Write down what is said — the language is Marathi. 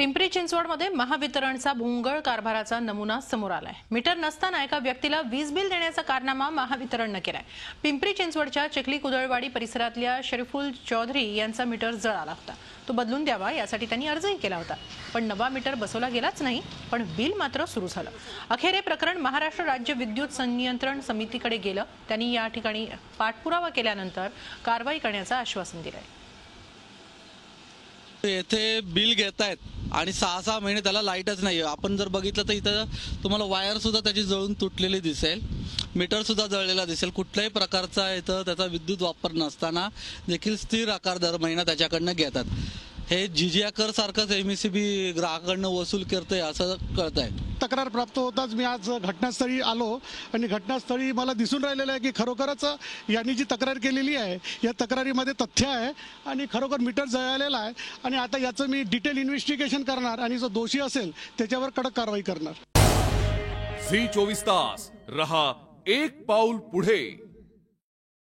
पिंपरी चिंचवडमध्ये महावितरणचा भोंगळ कारभाराचा नमुना समोर आलाय। मीटर नसताना एका व्यक्तीला वीज बिल देण्याचा कारनामा महावितरणने केलाय। पिंपरी चिंचवडच्या चिखली कुदळवाडी परिसरातल्या शरीफुल चौधरी यांचा मीटर जळाला होता। तो बदलून द्यावा यासाठी त्यांनी अर्जही केला होता, पण नवा मीटर बसवला गेलाच नाही, पण बिल मात्र सुरू झालं। अखेर हे प्रकरण महाराष्ट्र राज्य विद्युत संनियंत्रण समितीकडे गेलं। त्यांनी या ठिकाणी पाठपुरावा केल्यानंतर कारवाई करण्याचं आश्वासन दिलंय। येथे बिल घेतायत आणि 6-6 महिने त्याला लाईटच नाही। आपण जर बघितलं तर इथं तुम्हाला वायर सुद्धा त्याची जळून तुटलेली दिसेल, मीटर सुद्धा जळलेला दिसेल। कुठल्याही प्रकारचा इथं त्याचा विद्युत वापर नसताना देखील स्थिर आकार दर महिना त्याच्याकडनं घेतात। हे जिजिया कर सारखंच एमएससीबी ग्राहकांकडनं वसूल करते असं कळतंय। तक्रार प्राप्त होताच मी आज घटनास्थळी आलो आणि घटनास्थळी मला दिसून राहिलेलं आहे की खरोखरच यांनी जी तक्रार केलेली आहे या तक्रारीमध्ये तथ्य आहे आणि खरोखर मीटर जळालेला आहे आणि आता याचं मी डिटेल इन्व्हेस्टिगेशन करणार आणि जो दोषी असेल त्याच्यावर कडक कारवाई करणार। झी 24 तास रहा एक पाऊल पुढे।